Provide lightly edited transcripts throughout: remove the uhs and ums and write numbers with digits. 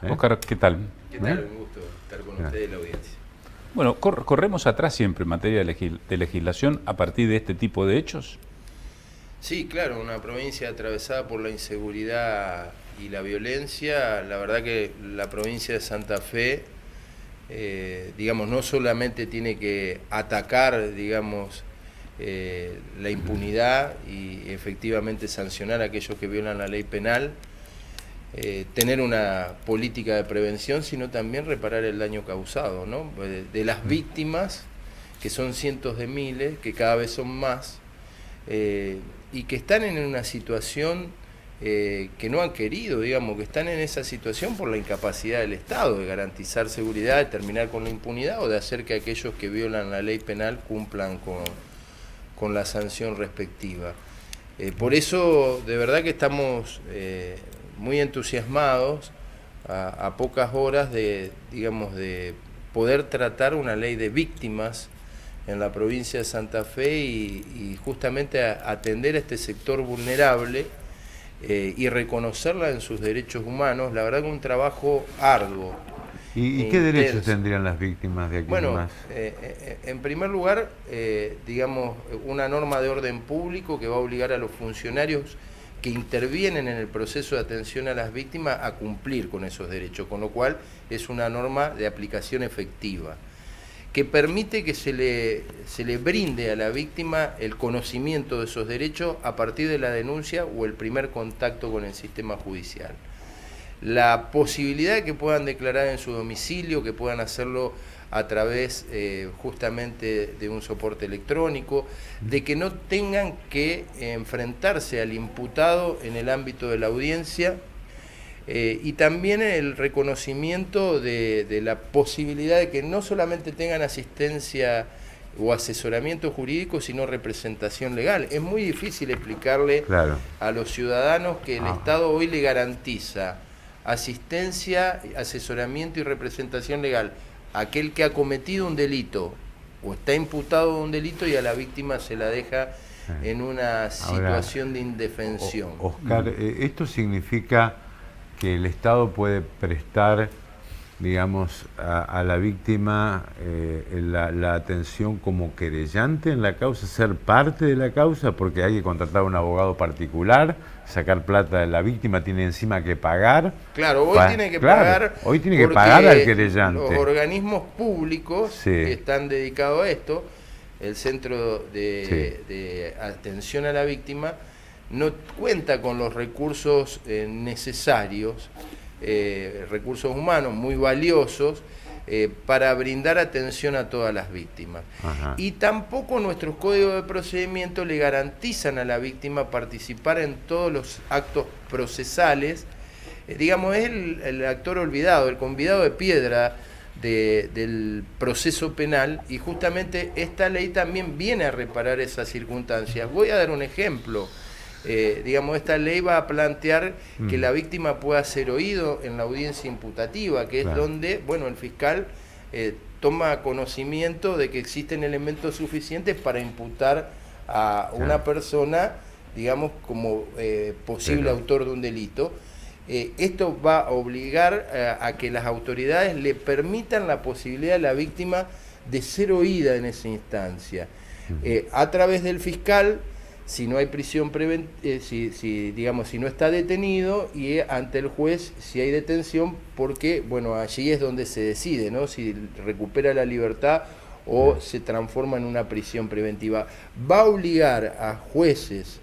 Oscar, ¿qué tal? ¿Qué tal? Un gusto estar con ustedes y la audiencia. Bueno, corremos atrás siempre en materia de legislación a partir de este tipo de hechos. Sí, claro, una provincia atravesada por la inseguridad y la violencia. La verdad que la provincia de Santa Fe, digamos, no solamente tiene que atacar, digamos, la impunidad y efectivamente sancionar a aquellos que violan la ley penal, tener una política de prevención, sino también reparar el daño causado, ¿no? De las víctimas, que son cientos de miles, que cada vez son más, y que están en una situación que no han querido, digamos, que están en esa situación por la incapacidad del Estado de garantizar seguridad, de terminar con la impunidad o de hacer que aquellos que violan la ley penal cumplan con la sanción respectiva. Por eso, de verdad que estamos muy entusiasmados a pocas horas de, digamos, de poder tratar una ley de víctimas en la provincia de Santa Fe y justamente atender a este sector vulnerable y reconocerla en sus derechos humanos. La verdad que un trabajo arduo. ¿Y qué derechos tendrían las víctimas de aquí Bueno, más? en primer lugar, digamos, una norma de orden público que va a obligar a los funcionarios que intervienen en el proceso de atención a las víctimas a cumplir con esos derechos, con lo cual es una norma de aplicación efectiva, que permite que se le brinde a la víctima el conocimiento de esos derechos a partir de la denuncia o el primer contacto con el sistema judicial. La posibilidad de que puedan declarar en su domicilio, que puedan hacerlo a través justamente de un soporte electrónico, de que no tengan que enfrentarse al imputado en el ámbito de la audiencia, y también el reconocimiento de la posibilidad de que no solamente tengan asistencia o asesoramiento jurídico, sino representación legal. Es muy difícil explicarle a los ciudadanos que el Estado hoy le garantiza asistencia, asesoramiento y representación legal a aquel que ha cometido un delito o está imputado de un delito y a la víctima se la deja en una situación de indefensión. Oscar, ¿esto significa que el Estado puede prestar, digamos, a la víctima la atención como querellante en la causa, ser parte de la causa, porque hay que contratar a un abogado particular, sacar plata de la víctima, tiene encima que pagar? Claro, hoy tiene que pagar. Hoy tiene que pagar al querellante. Los organismos públicos que Sí. están dedicados a esto, el Centro de Atención a la Víctima, no cuenta con los recursos necesarios, recursos humanos muy valiosos, para brindar atención a todas las víctimas. Ajá. Y tampoco nuestros códigos de procedimiento le garantizan a la víctima participar en todos los actos procesales. Digamos, es el actor olvidado, el convidado de piedra del proceso penal, y justamente esta ley también viene a reparar esas circunstancias. Voy a dar un ejemplo. Digamos, esta ley va a plantear que la víctima pueda ser oído en la audiencia imputativa, que es donde, bueno, el fiscal toma conocimiento de que existen elementos suficientes para imputar a una persona, digamos, como posible autor de un delito. Esto va a obligar a que las autoridades le permitan la posibilidad a la víctima de ser oída en esa instancia, a través del fiscal, si no hay prisión preventiva, si no está detenido, y ante el juez si hay detención, porque bueno, allí es donde se decide, ¿no?, si recupera la libertad o se transforma en una prisión preventiva. Va a obligar a jueces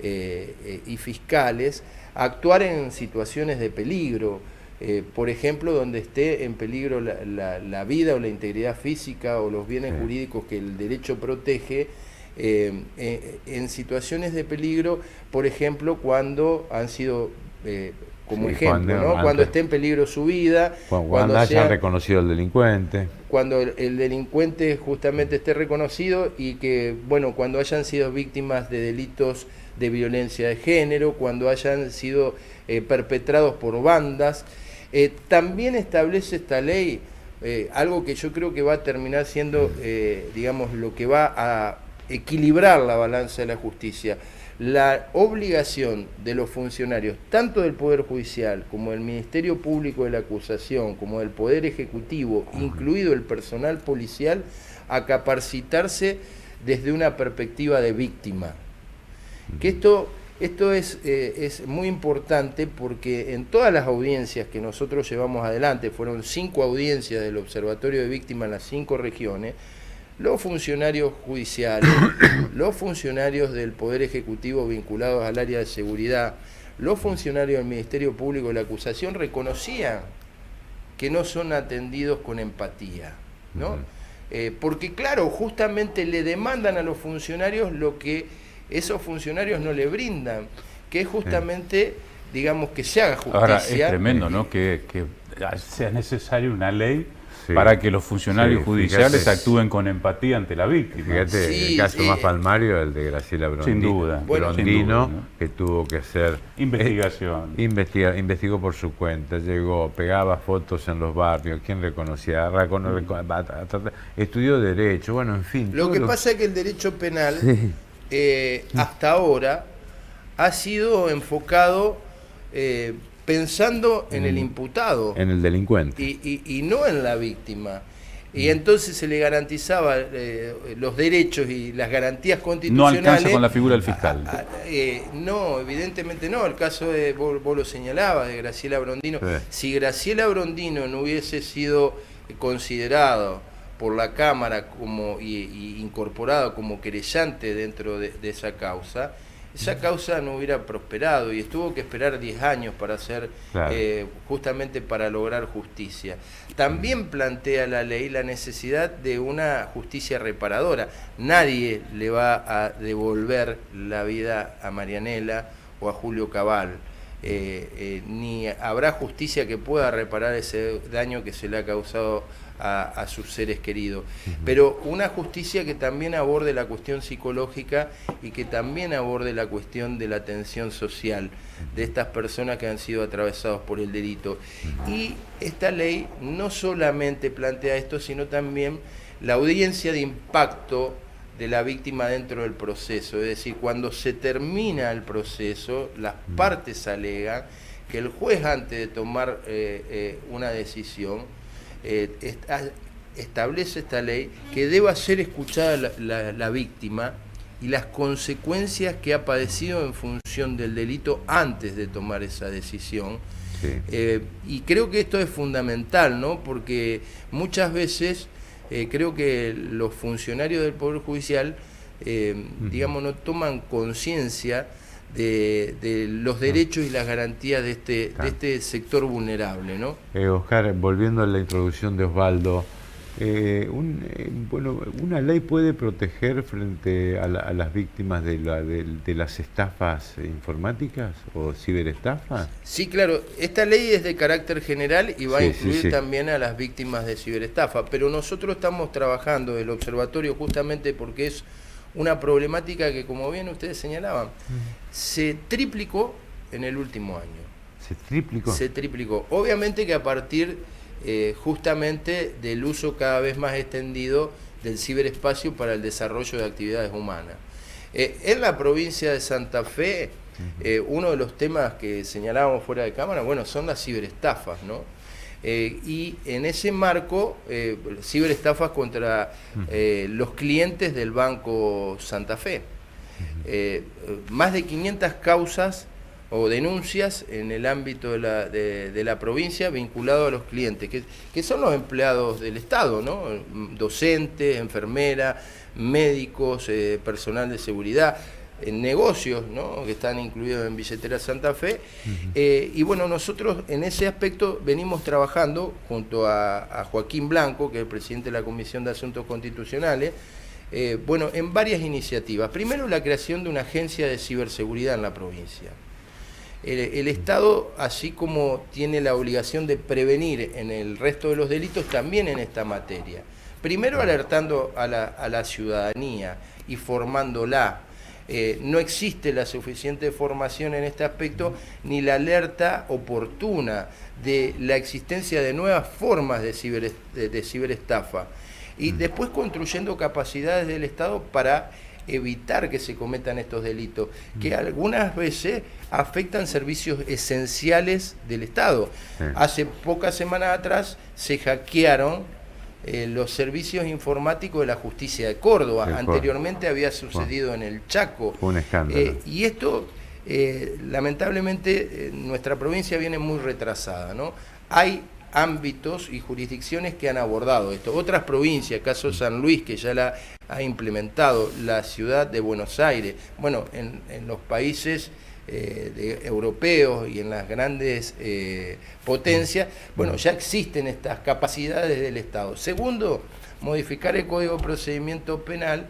y fiscales a actuar en situaciones de peligro, por ejemplo, donde esté en peligro la vida o la integridad física o los bienes jurídicos que el derecho protege. En situaciones de peligro, por ejemplo, cuando han sido, como ejemplo, cuando esté en peligro su vida, cuando hayan reconocido al delincuente, cuando el delincuente justamente esté reconocido, y que, bueno, cuando hayan sido víctimas de delitos de violencia de género, cuando hayan sido perpetrados por bandas. También establece esta ley algo que yo creo que va a terminar siendo, digamos, lo que va a equilibrar la balanza de la justicia. la obligación de los funcionarios, tanto del Poder Judicial como del Ministerio Público de la Acusación, como del Poder Ejecutivo, incluido el personal policial, a capacitarse desde una perspectiva de víctima. Que esto es muy importante porque en todas las audiencias que nosotros llevamos adelante, fueron 5 audiencias del Observatorio de Víctimas en las 5 regiones, los funcionarios judiciales, los funcionarios del Poder Ejecutivo vinculados al área de seguridad, los funcionarios del Ministerio Público de la Acusación reconocían que no son atendidos con empatía, ¿no? Porque claro, justamente le demandan a los funcionarios lo que esos funcionarios no le brindan, que es justamente, digamos, que se haga justicia. Ahora, es tremendo, ¿no? Que sea necesaria una ley para que los funcionarios judiciales actúen con empatía ante la víctima. Fíjate, el caso más palmario, el de Graciela Brondino. Sin duda. Brondino, ¿no? Que tuvo que hacer... Investigación. Investigó por su cuenta, llegó, pegaba fotos en los barrios, ¿quién reconocía? Estudió Derecho, bueno, en fin. Lo que pasa es que el derecho penal, hasta ahora, ha sido enfocado... pensando en el imputado. En el delincuente. Y no en la víctima. Y entonces se le garantizaba los derechos y las garantías constitucionales. No alcanza con la figura del fiscal. No, evidentemente no. El caso de, vos lo señalabas, de Graciela Brondino. Si Graciela Brondino no hubiese sido considerado por la Cámara como y incorporado como querellante dentro de esa causa no hubiera prosperado y tuvo que esperar 10 años para hacer, justamente para lograr justicia. También plantea la ley la necesidad de una justicia reparadora. Nadie le va a devolver la vida a Marianela o a Julio Cabal, ni habrá justicia que pueda reparar ese daño que se le ha causado a sus seres queridos, pero una justicia que también aborde la cuestión psicológica y que también aborde la cuestión de la atención social de estas personas que han sido atravesados por el delito. Y esta ley no solamente plantea esto, sino también la audiencia de impacto de la víctima dentro del proceso, es decir, cuando se termina el proceso, las partes alegan que el juez, antes de tomar una decisión, establece esta ley que deba ser escuchada la víctima y las consecuencias que ha padecido en función del delito antes de tomar esa decisión. Y creo que esto es fundamental, ¿no? Porque muchas veces creo que los funcionarios del Poder Judicial, digamos, no toman conciencia de los derechos y las garantías de este sector vulnerable, ¿no? Oscar, volviendo a la introducción de Osvaldo, una ley puede proteger frente a las víctimas de las estafas informáticas o ciberestafas. Sí, claro, esta ley es de carácter general y va a incluir también a las víctimas de ciberestafa, pero nosotros estamos trabajando el observatorio justamente porque es una problemática que, como bien ustedes señalaban, se triplicó en el último año. ¿Se triplicó? Se triplicó. Obviamente que a partir justamente del uso cada vez más extendido del ciberespacio para el desarrollo de actividades humanas. En la provincia de Santa Fe, uno de los temas que señalábamos fuera de cámara, bueno, son las ciberestafas, ¿no? Y en ese marco, ciberestafas contra los clientes del Banco Santa Fe. Más de 500 causas o denuncias en el ámbito de la provincia vinculado a los clientes, que son los empleados del Estado, ¿no? Docentes, enfermeras, médicos, personal de seguridad, en negocios, ¿no? Que están incluidos en Billetera Santa Fe. Y bueno, nosotros en ese aspecto venimos trabajando junto a Joaquín Blanco, que es el presidente de la Comisión de Asuntos Constitucionales, bueno, en varias iniciativas. Primero, la creación de una agencia de ciberseguridad en la provincia. El Estado, así como tiene la obligación de prevenir en el resto de los delitos, también en esta materia. Primero, alertando a la ciudadanía y formándola. No existe la suficiente formación en este aspecto, ni la alerta oportuna de la existencia de nuevas formas de ciberestafa. Y después construyendo capacidades del Estado para evitar que se cometan estos delitos, que algunas veces afectan servicios esenciales del Estado. Sí. Hace pocas semanas atrás se hackearon los servicios informáticos de la justicia de Córdoba. Sí, anteriormente había sucedido en el Chaco. Fue un escándalo. Y esto, lamentablemente, nuestra provincia viene muy retrasada, ¿no? Hay ámbitos y jurisdicciones que han abordado esto. Otras provincias, caso San Luis, que ya la ha implementado, la ciudad de Buenos Aires, bueno, en los países europeos y en las grandes potencias, bueno, ya existen estas capacidades del Estado. Segundo, modificar el Código de Procedimiento Penal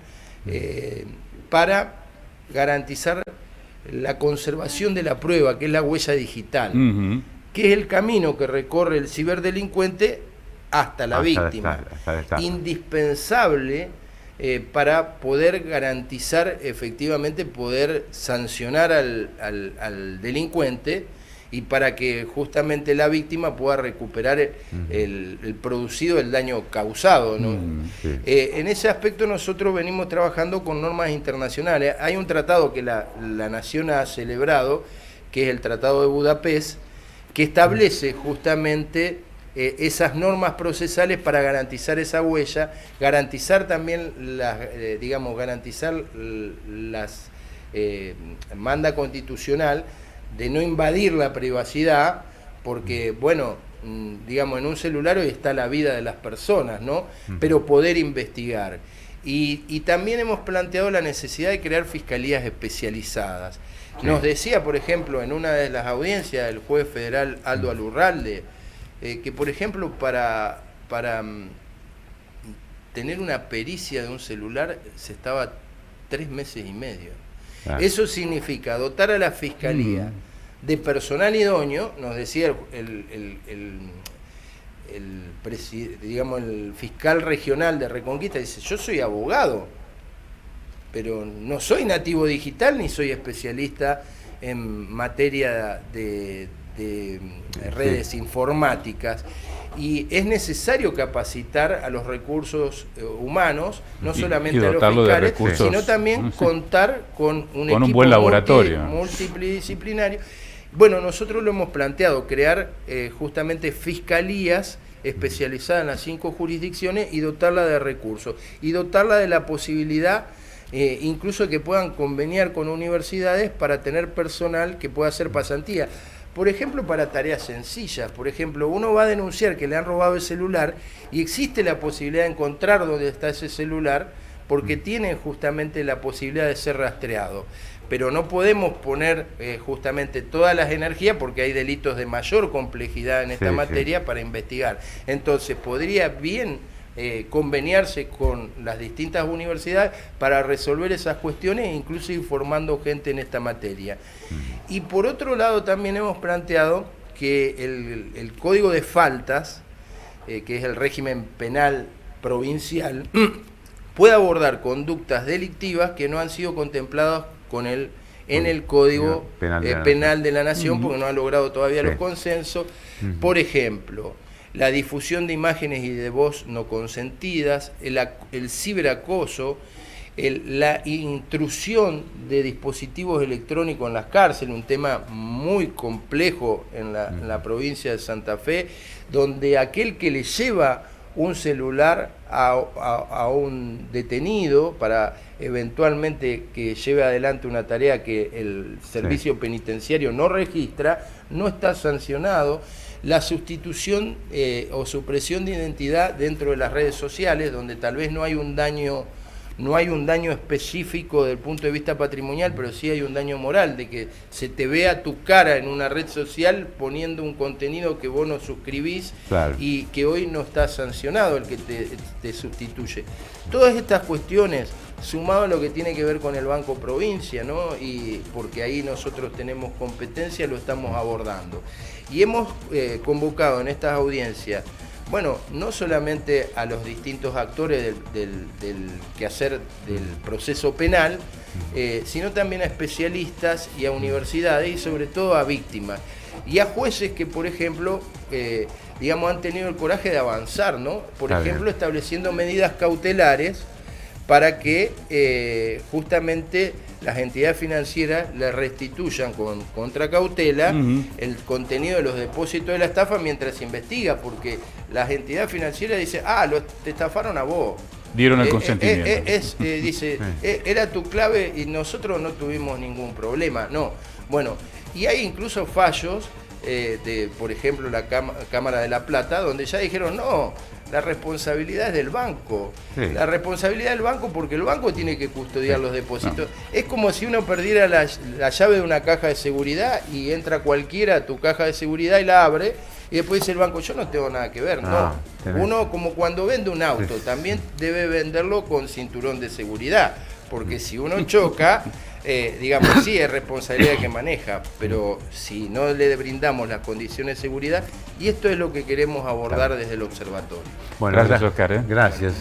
para garantizar la conservación de la prueba, que es la huella digital, que es el camino que recorre el ciberdelincuente hasta la víctima. Indispensable para poder garantizar efectivamente poder sancionar al delincuente y para que justamente la víctima pueda recuperar el producido, el daño causado, ¿no? Sí. En ese aspecto nosotros venimos trabajando con normas internacionales. Hay un tratado que la Nación ha celebrado, que es el Tratado de Budapest, que establece justamente esas normas procesales para garantizar esa huella, garantizar también garantizar las manda constitucional de no invadir la privacidad, porque bueno, digamos, en un celular hoy está la vida de las personas, ¿no? Pero poder investigar. Y también hemos planteado la necesidad de crear fiscalías especializadas. Nos decía, por ejemplo, en una de las audiencias del juez federal Aldo Alurralde, que por ejemplo para tener una pericia de un celular se estaba 3 meses y medio. Eso significa dotar a la fiscalía de personal idóneo. Nos decía el fiscal regional de Reconquista, dice: yo soy abogado, pero no soy nativo digital ni soy especialista en materia de redes informáticas, y es necesario capacitar a los recursos humanos, no solamente a los fiscales, sino también contar con un buen laboratorio multidisciplinario. Bueno, nosotros lo hemos planteado, crear justamente fiscalías especializadas en las 5 jurisdicciones y dotarla de recursos, y dotarla de la posibilidad incluso que puedan conveniar con universidades para tener personal que pueda hacer pasantía. Por ejemplo, para tareas sencillas. Por ejemplo, uno va a denunciar que le han robado el celular y existe la posibilidad de encontrar dónde está ese celular, porque tiene justamente la posibilidad de ser rastreado. Pero no podemos poner justamente todas las energías, porque hay delitos de mayor complejidad en esta materia para investigar. Entonces, podría bien conveniarse con las distintas universidades para resolver esas cuestiones, incluso ir formando gente en esta materia. Y por otro lado también hemos planteado que el Código de Faltas, que es el régimen penal provincial, puede abordar conductas delictivas que no han sido contempladas en el Código Penal de la Nación, porque no ha logrado todavía los consensos. Por ejemplo, la difusión de imágenes y de voz no consentidas, el ciberacoso, la intrusión de dispositivos electrónicos en las cárceles, un tema muy complejo en la provincia de Santa Fe, donde aquel que le lleva un celular a un detenido para eventualmente que lleve adelante una tarea que el servicio penitenciario no registra, no está sancionado. La sustitución o supresión de identidad dentro de las redes sociales, donde tal vez no hay un daño específico desde el punto de vista patrimonial, pero sí hay un daño moral, de que se te vea tu cara en una red social poniendo un contenido que vos no suscribís, y que hoy no está sancionado el que te sustituye. Todas estas cuestiones, sumado a lo que tiene que ver con el Banco Provincia, ¿no? Y porque ahí nosotros tenemos competencia, lo estamos abordando. Y hemos convocado en estas audiencias, bueno, no solamente a los distintos actores del quehacer del proceso penal, sino también a especialistas y a universidades, y sobre todo a víctimas. Y a jueces que, por ejemplo, han tenido el coraje de avanzar, ¿no? Por ejemplo, estableciendo medidas cautelares para que justamente las entidades financieras le restituyan contra cautela el contenido de los depósitos de la estafa mientras se investiga, porque las entidades financieras dicen, te estafaron a vos. Dieron el consentimiento. Dice, era tu clave y nosotros no tuvimos ningún problema. No, bueno, y hay incluso fallos de, por ejemplo, la Cámara de La Plata, donde ya dijeron, no, la responsabilidad es del banco. Sí. La responsabilidad del banco, porque el banco tiene que custodiar los depósitos. No. Es como si uno perdiera la llave de una caja de seguridad y entra cualquiera a tu caja de seguridad y la abre, y después dice el banco, yo no tengo nada que ver. No. Uno, como cuando vende un auto, también debe venderlo con cinturón de seguridad, porque si uno choca, digamos, sí es responsabilidad que maneja, pero si no le brindamos las condiciones de seguridad, y esto es lo que queremos abordar desde el observatorio. Bueno, gracias, Oscar. Gracias.